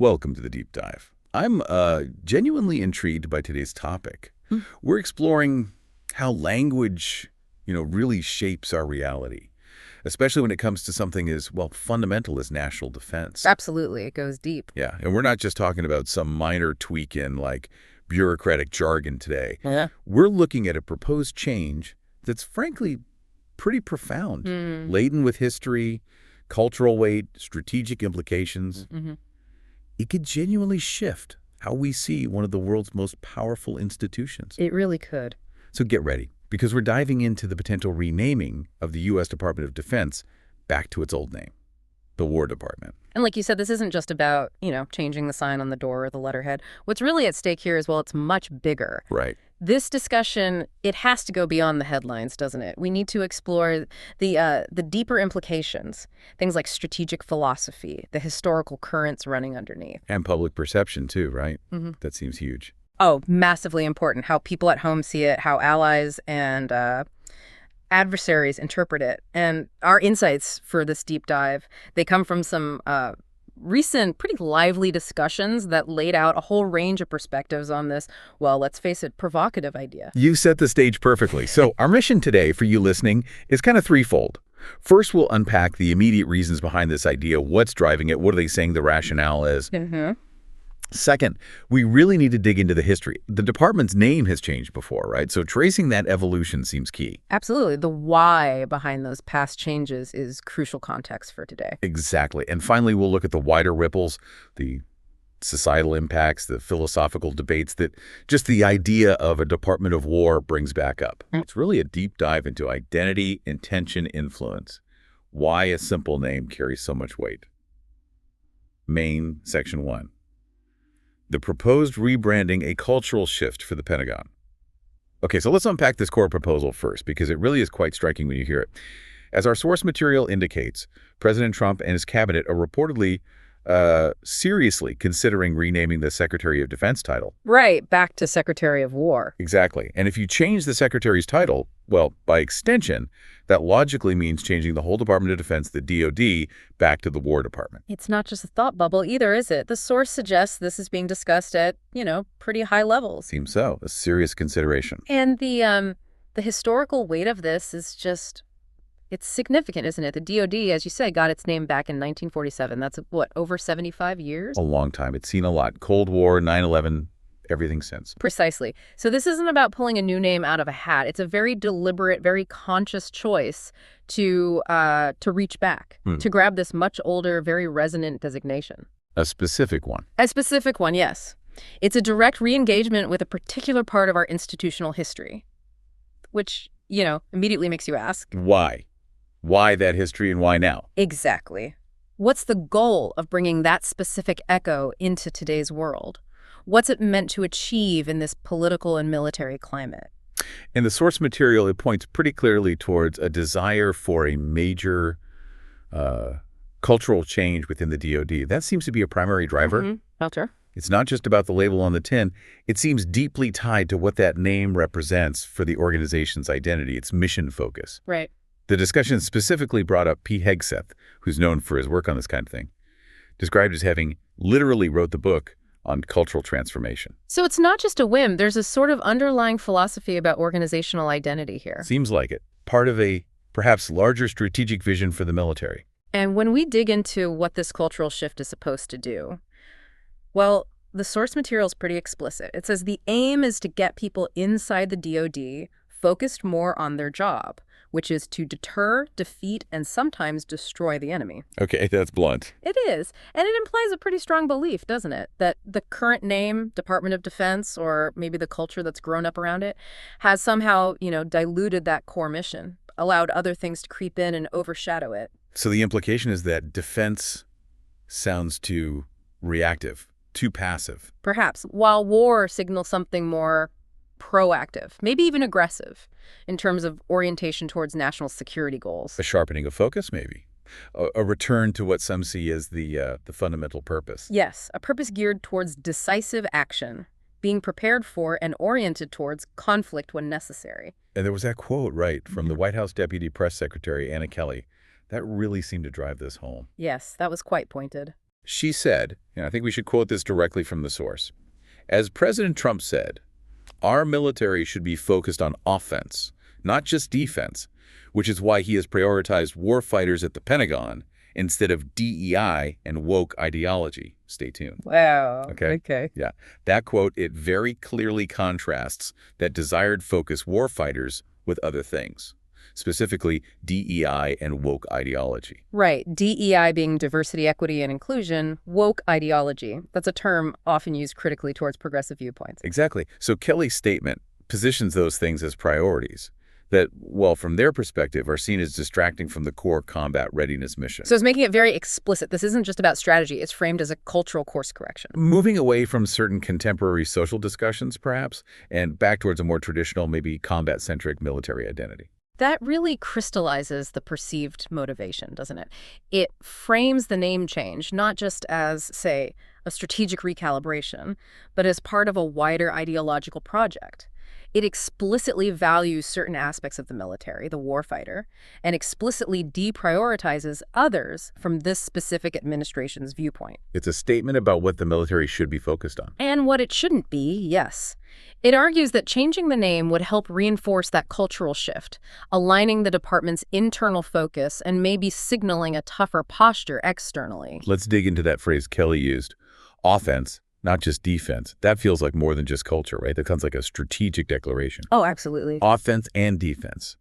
Welcome to the deep dive. I'm genuinely intrigued by today's topic. We're exploring how language, really shapes our reality, especially when it comes to something as, well, fundamental as national defense. Absolutely. It goes deep. Yeah, and we're not just talking about some minor tweak in, like, bureaucratic jargon today. Yeah. We're looking at a proposed change that's, frankly, pretty profound, laden with history, cultural weight, strategic implications. It could genuinely shift how we see one of the world's most powerful institutions. It really could. So get ready, because we're diving into the potential renaming of the U.S. Department of Defense back to its old name, the War Department. And like you said, this isn't just about, changing the sign on the door or the letterhead. What's really at stake here is, well, it's much bigger. Right. This discussion, it has to go beyond the headlines, doesn't it? We need to explore the deeper implications, things like strategic philosophy, the historical currents running underneath. And public perception, too, right? That seems huge. Oh, massively important. How people at home see it, how allies and adversaries interpret it. And our insights for this deep dive, they come from some recent, pretty lively discussions that laid out a whole range of perspectives on this, well, let's face it, provocative idea. You set the stage perfectly. So our mission today for you listening is kind of threefold. First, we'll unpack the immediate reasons behind this idea. What's driving it? What are they saying the rationale is? Second, we really need to dig into the history. The department's name has changed before, right? So tracing that evolution seems key. Absolutely. The why behind those past changes is crucial context for today. Exactly. And finally, we'll look at the wider ripples, the societal impacts, the philosophical debates that just the idea of a Department of War brings back up. It's really a deep dive into identity, intention, influence. Why a simple name carries so much weight. Main, Section 1. The proposed rebranding a cultural shift for the Pentagon. Okay, so let's unpack this core proposal first, because it really is quite striking when you hear it. As our source material indicates, President Trump and his cabinet are reportedly seriously considering renaming the Secretary of Defense title. Right, back to Secretary of War. Exactly. And if you change the Secretary's title, well, by extension, that logically means changing the whole Department of Defense, the DoD, back to the War Department. It's not just a thought bubble either, is it? The source suggests this is being discussed at, pretty high levels. Seems so. A serious consideration. And the historical weight of this is just, it's significant, isn't it? The DoD, as you said, got its name back in 1947. That's, what, over 75 years? A long time. It's seen a lot. Cold War, 9/11, everything since. Precisely. So this isn't about pulling a new name out of a hat. It's a very deliberate, very conscious choice to reach back, to grab this much older, very resonant designation. A specific one. A specific one, yes. It's a direct re-engagement with a particular part of our institutional history, which, immediately makes you ask. Why? Why that history and why now? Exactly. What's the goal of bringing that specific echo into today's world? What's it meant to achieve in this political and military climate? In the source material, it points pretty clearly towards a desire for a major cultural change within the DoD. That seems to be a primary driver. Sure. It's not just about the label on the tin. It seems deeply tied to what that name represents for the organization's identity, its mission focus. Right. The discussion specifically brought up Pete Hegseth, who's known for his work on this kind of thing, described as having literally wrote the book on cultural transformation. So it's not just a whim. There's a sort of underlying philosophy about organizational identity here. Seems like it. Part of a perhaps larger strategic vision for the military. And when we dig into what this cultural shift is supposed to do, well, the source material is pretty explicit. It says the aim is to get people inside the DoD focused more on their job, which is to deter, defeat, and sometimes destroy the enemy. Okay, that's blunt. It is. And it implies a pretty strong belief, doesn't it? That the current name, Department of Defense, or maybe the culture that's grown up around it, has somehow, diluted that core mission, allowed other things to creep in and overshadow it. So the implication is that defense sounds too reactive, too passive. Perhaps, while war signals something more proactive, maybe even aggressive, in terms of orientation towards national security goals. A sharpening of focus, maybe. A return to what some see as the fundamental purpose. Yes, a purpose geared towards decisive action, being prepared for and oriented towards conflict when necessary. And there was that quote, right, from the White House Deputy Press Secretary, Anna Kelly. That really seemed to drive this home. Yes, that was quite pointed. She said, and I think we should quote this directly from the source, as President Trump said, our military should be focused on offense, not just defense, which is why he has prioritized warfighters at the Pentagon instead of DEI and woke ideology. Stay tuned. Wow. Okay. Yeah. That quote, it very clearly contrasts that desired focus warfighters with other things, specifically DEI and woke ideology. Right. DEI being diversity, equity, and inclusion. Woke ideology. That's a term often used critically towards progressive viewpoints. Exactly. So Kelly's statement positions those things as priorities that, well, from their perspective, are seen as distracting from the core combat readiness mission. So it's making it very explicit. This isn't just about strategy. It's framed as a cultural course correction. Moving away from certain contemporary social discussions, perhaps, and back towards a more traditional, maybe combat-centric military identity. That really crystallizes the perceived motivation, doesn't it? It frames the name change not just as, say, a strategic recalibration, but as part of a wider ideological project. It explicitly values certain aspects of the military, the warfighter, and explicitly deprioritizes others from this specific administration's viewpoint. It's a statement about what the military should be focused on. And what it shouldn't be, yes. It argues that changing the name would help reinforce that cultural shift, aligning the department's internal focus and maybe signaling a tougher posture externally. Let's dig into that phrase Kelly used. Offense, not just defense. That feels like more than just culture, right? That sounds like a strategic declaration. Oh, absolutely. Offense and defense.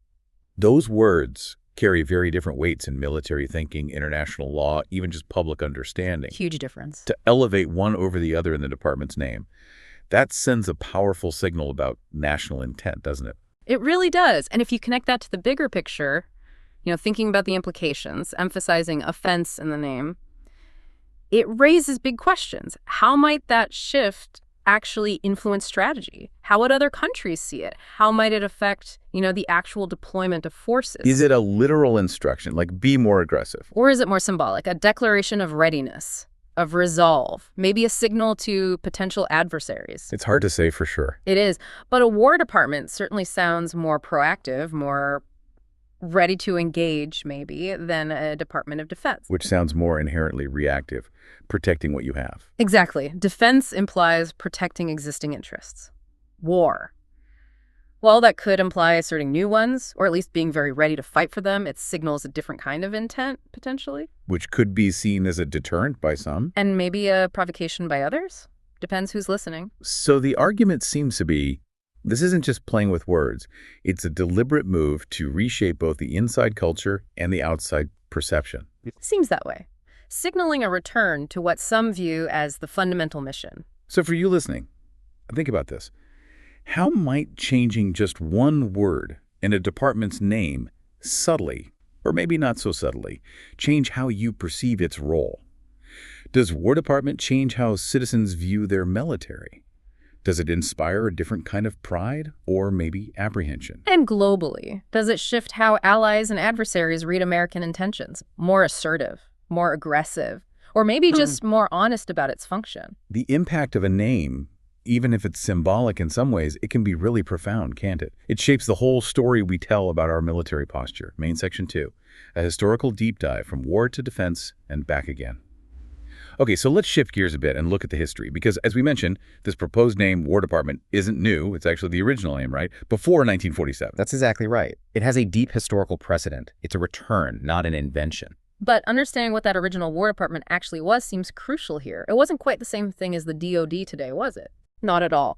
Those words carry very different weights in military thinking, international law, even just public understanding. Huge difference. To elevate one over the other in the department's name, that sends a powerful signal about national intent, doesn't it? It really does. And if you connect that to the bigger picture, thinking about the implications, emphasizing offense in the name, it raises big questions. How might that shift actually influence strategy? How would other countries see it? How might it affect, the actual deployment of forces? Is it a literal instruction, like be more aggressive? Or is it more symbolic, a declaration of readiness, of resolve, maybe a signal to potential adversaries? It's hard to say for sure. It is. But a War Department certainly sounds more proactive, more ready to engage, maybe, than a Department of Defense. Which sounds more inherently reactive, protecting what you have. Exactly. Defense implies protecting existing interests. War. Well, that could imply asserting new ones, or at least being very ready to fight for them. It signals a different kind of intent, potentially. Which could be seen as a deterrent by some. And maybe a provocation by others. Depends who's listening. So the argument seems to be, this isn't just playing with words. It's a deliberate move to reshape both the inside culture and the outside perception. Seems that way. Signaling a return to what some view as the fundamental mission. So for you listening, think about this. How might changing just one word in a department's name subtly, or maybe not so subtly, change how you perceive its role? Does War Department change how citizens view their military? Does it inspire a different kind of pride or maybe apprehension? And globally, does it shift how allies and adversaries read American intentions? More assertive, more aggressive, or maybe just more honest about its function? The impact of a name, even if it's symbolic in some ways, it can be really profound, can't it? It shapes the whole story we tell about our military posture. Main Section 2, a historical deep dive from war to defense and back again. Okay, so let's shift gears a bit and look at the history, because as we mentioned, this proposed name, War Department, isn't new. It's actually the original name, right? Before 1947. That's exactly right. It has a deep historical precedent. It's a return, not an invention. But understanding what that original War Department actually was seems crucial here. It wasn't quite the same thing as the DoD today, was it? Not at all.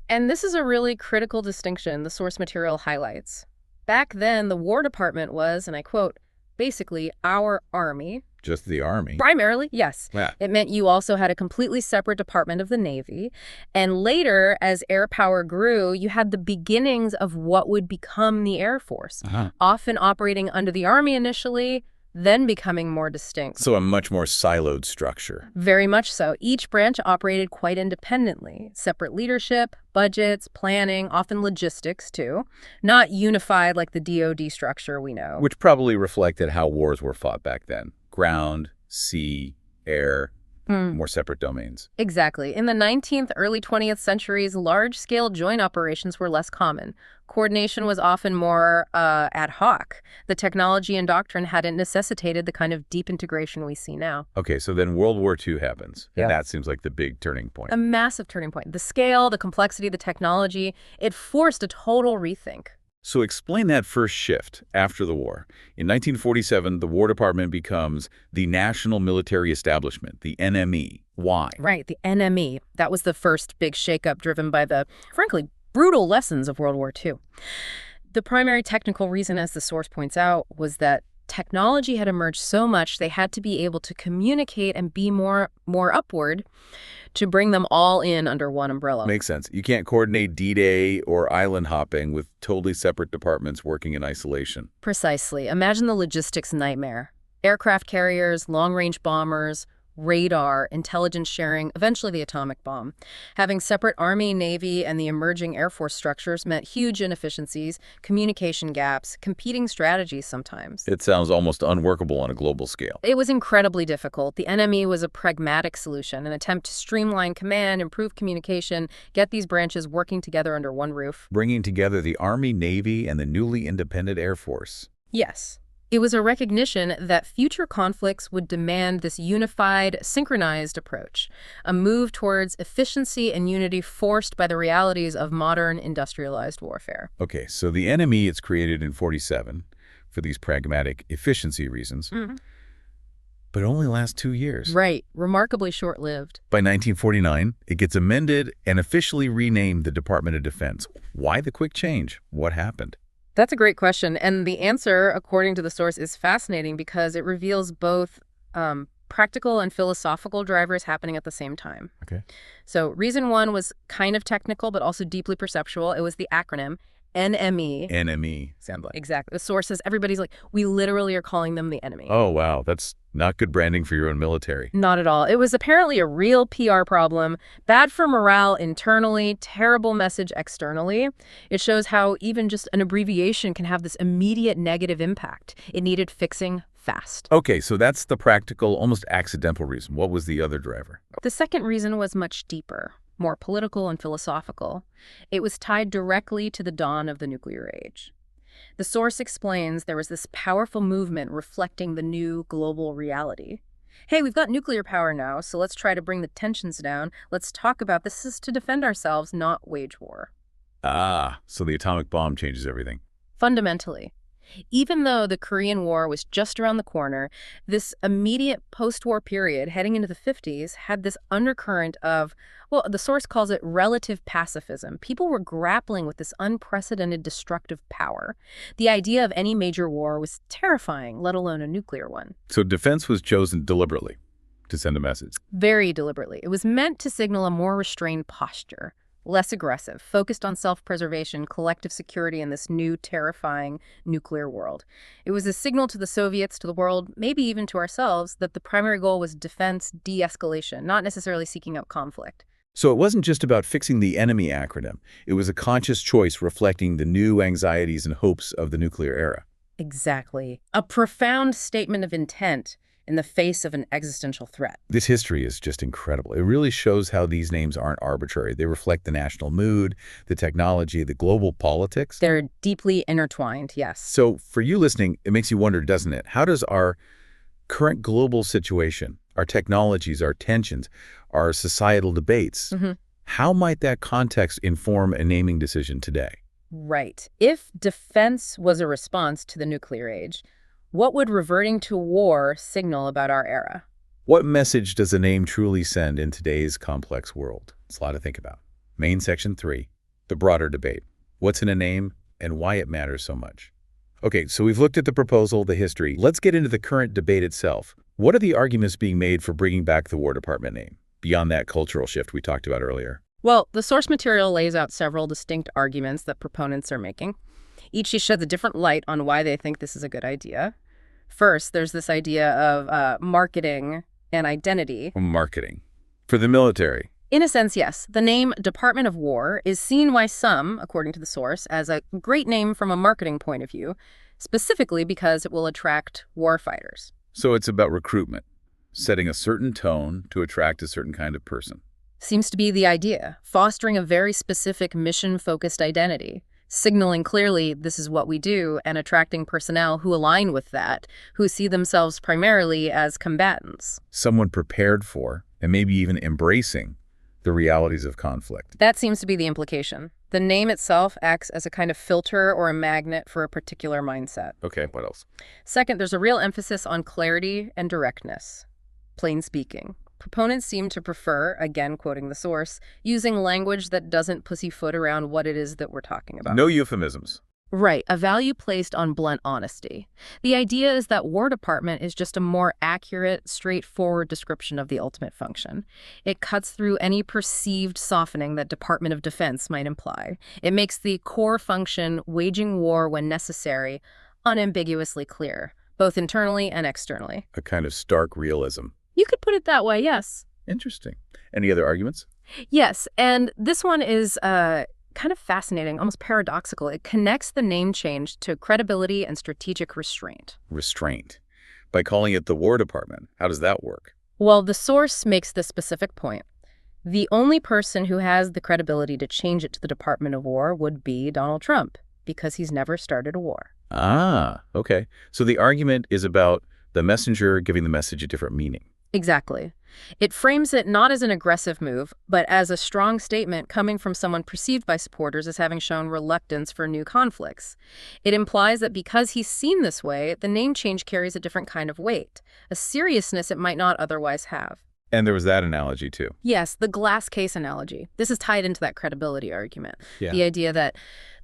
And this is a really critical distinction the source material highlights. Back then, the War Department was, and I quote, basically our army. Just the Army. Primarily, yes. Yeah. It meant you also had a completely separate department of the Navy. And later, as air power grew, you had the beginnings of what would become the Air Force, often operating under the Army initially, then becoming more distinct. So a much more siloed structure. Very much so. Each branch operated quite independently. Separate leadership, budgets, planning, often logistics too. Not unified like the DoD structure we know. Which probably reflected how wars were fought back then. Ground, sea, air, more separate domains. Exactly. In the 19th, early 20th centuries, large-scale joint operations were less common. Coordination was often more ad hoc. The technology and doctrine hadn't necessitated the kind of deep integration we see now. Okay, so then World War II happens, Yeah. and that seems like the big turning point. A massive turning point. The scale, the complexity, the technology, it forced a total rethink. So explain that first shift after the war. In 1947, the War Department becomes the National Military Establishment, the NME. Why? Right, the NME. That was the first big shakeup driven by the, frankly, brutal lessons of World War II. The primary technical reason, as the source points out, was that technology had emerged so much they had to be able to communicate and be more upward to bring them all in under one umbrella. Makes sense. You can't coordinate D-Day or island hopping with totally separate departments working in isolation. Precisely. Imagine the logistics nightmare. Aircraft carriers, long-range bombers, radar, intelligence sharing, eventually the atomic bomb. Having separate Army, Navy, and the emerging Air Force structures meant huge inefficiencies, communication gaps, competing strategies sometimes. It sounds almost unworkable on a global scale. It was incredibly difficult. The NME was a pragmatic solution, an attempt to streamline command, improve communication, get these branches working together under one roof. Bringing together the Army, Navy, and the newly independent Air Force. Yes. It was a recognition that future conflicts would demand this unified, synchronized approach, a move towards efficiency and unity forced by the realities of modern industrialized warfare. Okay, so the NME is created in 47 for these pragmatic efficiency reasons, but it only lasts 2 years. Right, remarkably short-lived. By 1949, it gets amended and officially renamed the Department of Defense. Why the quick change? What happened? That's a great question, and the answer, according to the source, is fascinating because it reveals both practical and philosophical drivers happening at the same time. Okay. So reason one was kind of technical, but also deeply perceptual. It was the acronym NME. NME, sound like. Exactly. The source says, everybody's like, we literally are calling them the enemy. Oh, wow. That's not good branding for your own military. Not at all. It was apparently a real PR problem, bad for morale internally, terrible message externally. It shows how even just an abbreviation can have this immediate negative impact. It needed fixing fast. Okay, so that's the practical, almost accidental reason. What was the other driver? The second reason was much deeper, more political and philosophical. It was tied directly to the dawn of the nuclear age. The source explains there was this powerful movement reflecting the new global reality. Hey, we've got nuclear power now, so let's try to bring the tensions down. Let's talk about this is to defend ourselves, not wage war. Ah, so the atomic bomb changes everything. Fundamentally. Even though the Korean War was just around the corner, this immediate post-war period heading into the 50s had this undercurrent of, well, the source calls it relative pacifism. People were grappling with this unprecedented destructive power. The idea of any major war was terrifying, let alone a nuclear one. So defense was chosen deliberately to send a message. Very deliberately. It was meant to signal a more restrained posture, less aggressive, focused on self-preservation, collective security in this new, terrifying nuclear world. It was a signal to the Soviets, to the world, maybe even to ourselves, that the primary goal was defense, de-escalation, not necessarily seeking out conflict. So it wasn't just about fixing the enemy acronym. It was a conscious choice reflecting the new anxieties and hopes of the nuclear era. Exactly. A profound statement of intent in the face of an existential threat. This history is just incredible. It really shows how these names aren't arbitrary. They reflect the national mood, the technology, the global politics. They're deeply intertwined, yes. So for you listening, it makes you wonder, doesn't it? How does our current global situation, our technologies, our tensions, our societal debates, how might that context inform a naming decision today? Right. If defense was a response to the nuclear age, what would reverting to war signal about our era? What message does a name truly send in today's complex world? It's a lot to think about. Main section 3, the broader debate. What's in a name and why it matters so much? Okay, so we've looked at the proposal, the history. Let's get into the current debate itself. What are the arguments being made for bringing back the War Department name, beyond that cultural shift we talked about earlier? Well, the source material lays out several distinct arguments that proponents are making. Each sheds a different light on why they think this is a good idea. First, there's this idea of marketing and identity. Marketing. For the military. In a sense, yes. The name Department of War is seen by some, according to the source, as a great name from a marketing point of view, specifically because it will attract warfighters. So it's about recruitment. Setting a certain tone to attract a certain kind of person. Seems to be the idea, fostering a very specific mission-focused identity, signaling clearly this is what we do and attracting personnel who align with that, who see themselves primarily as combatants. Someone prepared for, and maybe even embracing, the realities of conflict. That seems to be the implication. The name itself acts as a kind of filter or a magnet for a particular mindset. Okay, what else? Second, there's a real emphasis on clarity and directness. Plain speaking. Proponents seem to prefer, again quoting the source, using language that doesn't pussyfoot around what it is that we're talking about. No euphemisms. Right, a value placed on blunt honesty. The idea is that War Department is just a more accurate, straightforward description of the ultimate function. It cuts through any perceived softening that Department of Defense might imply. It makes the core function, waging war when necessary, unambiguously clear, both internally and externally. A kind of stark realism. You could put it that way, yes. Interesting. Any other arguments? Yes, and this one is kind of fascinating, almost paradoxical. It connects the name change to credibility and strategic restraint. Restraint. By calling it the War Department, how does that work? Well, the source makes this specific point. The only person who has the credibility to change it to the Department of War would be Donald Trump, because he's never started a war. Ah, okay. So the argument is about the messenger giving the message a different meaning. Exactly. It frames it not as an aggressive move, but as a strong statement coming from someone perceived by supporters as having shown reluctance for new conflicts. It implies that because he's seen this way, the name change carries a different kind of weight, a seriousness it might not otherwise have. And there was that analogy, too. Yes, the glass case analogy. This is tied into that credibility argument. Yeah. The idea that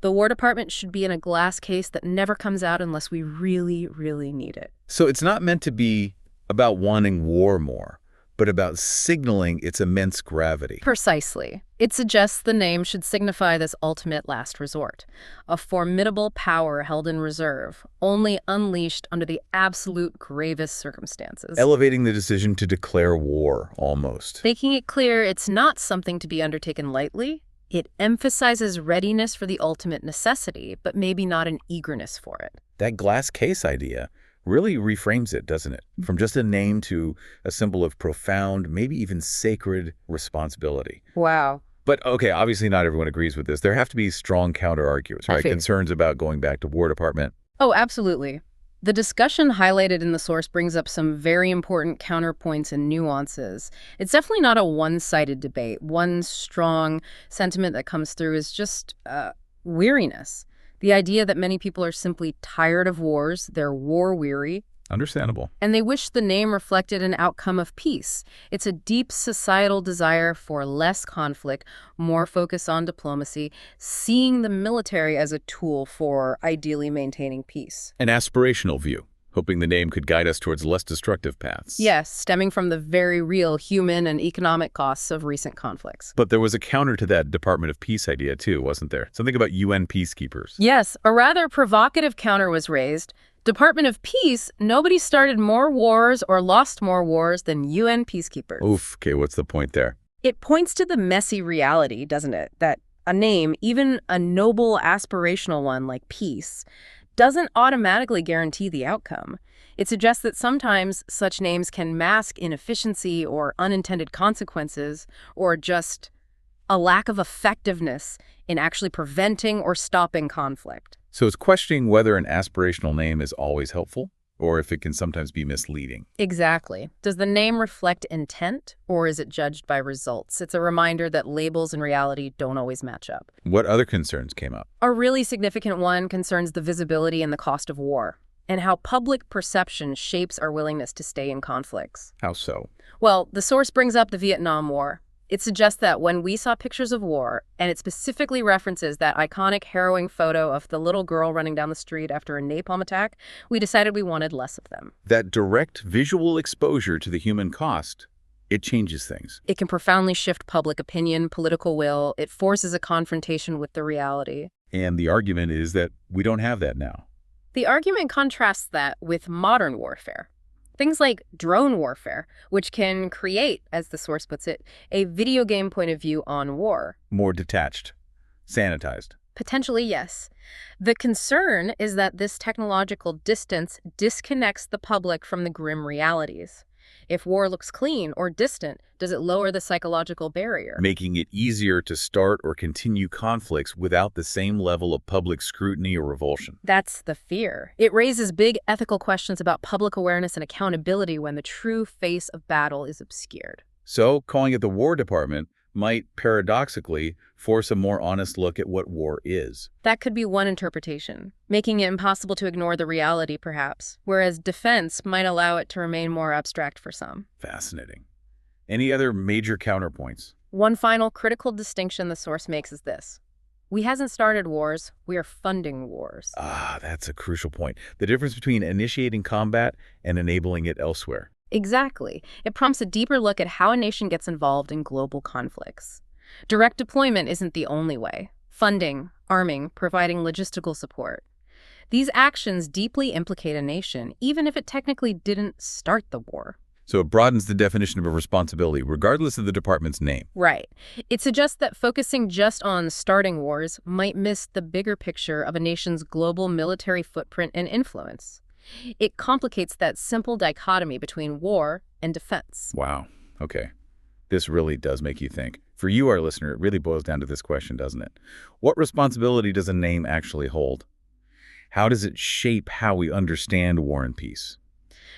the War Department should be in a glass case that never comes out unless we really, really need it. So it's not meant to be about wanting war more, but about signaling its immense gravity. Precisely. It suggests the name should signify this ultimate last resort, a formidable power held in reserve, only unleashed under the absolute gravest circumstances. Elevating the decision to declare war, almost. Making it clear it's not something to be undertaken lightly. It emphasizes readiness for the ultimate necessity, but maybe not an eagerness for it. That glass case idea really reframes it, doesn't it? From just a name to a symbol of profound, maybe even sacred responsibility. Wow. But, okay, obviously not everyone agrees with this. There have to be strong counter-arguments, right? Concerns about going back to War Department. Oh, absolutely. The discussion highlighted in the source brings up some very important counterpoints and nuances. It's definitely not a one-sided debate. One strong sentiment that comes through is just weariness. The idea that many people are simply tired of wars, they're war-weary. Understandable. And they wish the name reflected an outcome of peace. It's a deep societal desire for less conflict, more focus on diplomacy, seeing the military as a tool for ideally maintaining peace. An aspirational view, hoping the name could guide us towards less destructive paths. Yes, stemming from the very real human and economic costs of recent conflicts. But there was a counter to that Department of Peace idea, too, wasn't there? Something about UN peacekeepers. Yes, a rather provocative counter was raised. Department of Peace, nobody started more wars or lost more wars than UN peacekeepers. Oof, okay, what's the point there? It points to the messy reality, doesn't it? That a name, even a noble aspirational one like peace, doesn't automatically guarantee the outcome. It suggests that sometimes such names can mask inefficiency or unintended consequences or just a lack of effectiveness in actually preventing or stopping conflict. So it's questioning whether an aspirational name is always helpful or if it can sometimes be misleading. Exactly. Does the name reflect intent or is it judged by results? It's a reminder that labels and reality don't always match up. What other concerns came up? A really significant one concerns the visibility and the cost of war, and how public perception shapes our willingness to stay in conflicts. How so? Well, the source brings up the Vietnam War. It suggests that when we saw pictures of war, and it specifically references that iconic, harrowing photo of the little girl running down the street after a napalm attack, we decided we wanted less of them. That direct visual exposure to the human cost, it changes things. It can profoundly shift public opinion, political will. It forces a confrontation with the reality. And the argument is that we don't have that now. The argument contrasts that with modern warfare. Things like drone warfare, which can create, as the source puts it, a video game point of view on war. More detached, sanitized. Potentially, yes. The concern is that this technological distance disconnects the public from the grim realities. If war looks clean or distant, does it lower the psychological barrier? Making it easier to start or continue conflicts without the same level of public scrutiny or revulsion. That's the fear. It raises big ethical questions about public awareness and accountability when the true face of battle is obscured. So, calling it the War Department might, paradoxically, force a more honest look at what war is. That could be one interpretation, making it impossible to ignore the reality, perhaps, whereas defense might allow it to remain more abstract for some. Fascinating. Any other major counterpoints? One final critical distinction the source makes is this. We hasn't started wars, we are funding wars. Ah, that's a crucial point. The difference between initiating combat and enabling it elsewhere. Exactly. It prompts a deeper look at how a nation gets involved in global conflicts. Direct deployment isn't the only way. Funding, arming, providing logistical support. These actions deeply implicate a nation, even if it technically didn't start the war. So it broadens the definition of a responsibility, regardless of the department's name. Right. It suggests that focusing just on starting wars might miss the bigger picture of a nation's global military footprint and influence. It complicates that simple dichotomy between war and defense. Wow. Okay. This really does make you think. For you, our listener, it really boils down to this question, doesn't it? What responsibility does a name actually hold? How does it shape how we understand war and peace?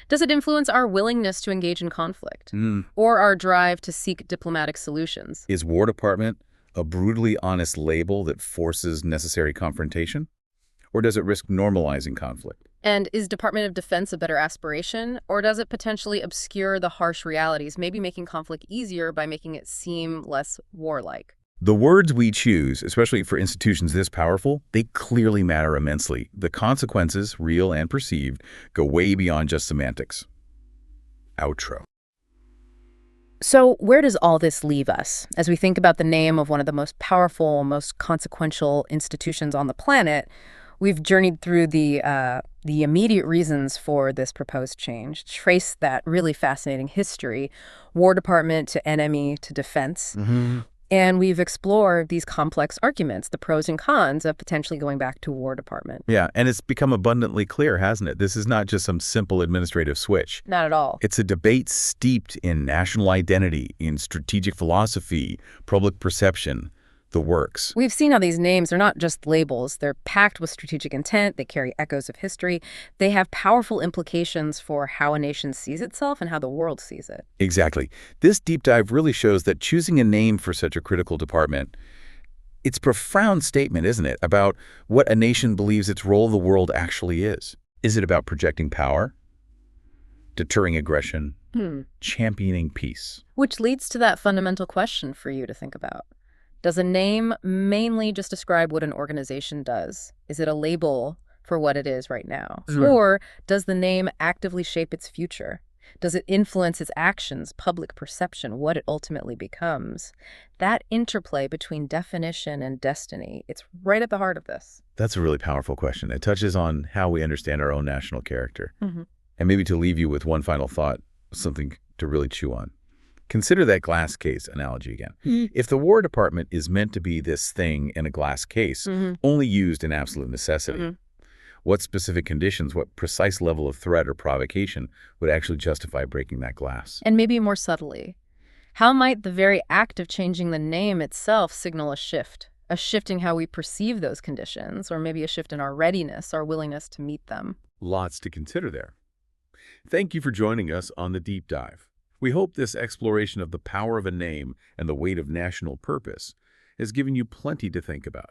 Does it influence our willingness to engage in conflict? Or our drive to seek diplomatic solutions? Is War Department a brutally honest label that forces necessary confrontation? Or does it risk normalizing conflict? And is Department of Defense a better aspiration, or does it potentially obscure the harsh realities, maybe making conflict easier by making it seem less warlike? The words we choose, especially for institutions this powerful, they clearly matter immensely. The consequences, real and perceived, go way beyond just semantics. Outro. So where does all this leave us? As we think about the name of one of the most powerful, most consequential institutions on the planet, we've journeyed through the immediate reasons for this proposed change, traced that really fascinating history, War Department to enemy to defense. And we've explored these complex arguments, the pros and cons of potentially going back to War Department. Yeah, and it's become abundantly clear, hasn't it? This is not just some simple administrative switch. Not at all. It's a debate steeped in national identity, in strategic philosophy, public perception, the works. We've seen how these names are not just labels. They're packed with strategic intent. They carry echoes of history. They have powerful implications for how a nation sees itself and how the world sees it. Exactly. This deep dive really shows that choosing a name for such a critical department, it's a profound statement, isn't it, about what a nation believes its role in the world actually is. Is it about projecting power, deterring aggression, championing peace? Which leads to that fundamental question for you to think about. Does a name mainly just describe what an organization does? Is it a label for what it is right now? Or does the name actively shape its future? Does it influence its actions, public perception, what it ultimately becomes? That interplay between definition and destiny, it's right at the heart of this. That's a really powerful question. It touches on how we understand our own national character. And maybe to leave you with one final thought, something to really chew on. Consider that glass case analogy again. If the War Department is meant to be this thing in a glass case, only used in absolute necessity, what specific conditions, what precise level of threat or provocation would actually justify breaking that glass? And maybe more subtly, how might the very act of changing the name itself signal a shift in how we perceive those conditions, or maybe a shift in our readiness, our willingness to meet them? Lots to consider there. Thank you for joining us on The Deep Dive. We hope this exploration of the power of a name and the weight of national purpose has given you plenty to think about.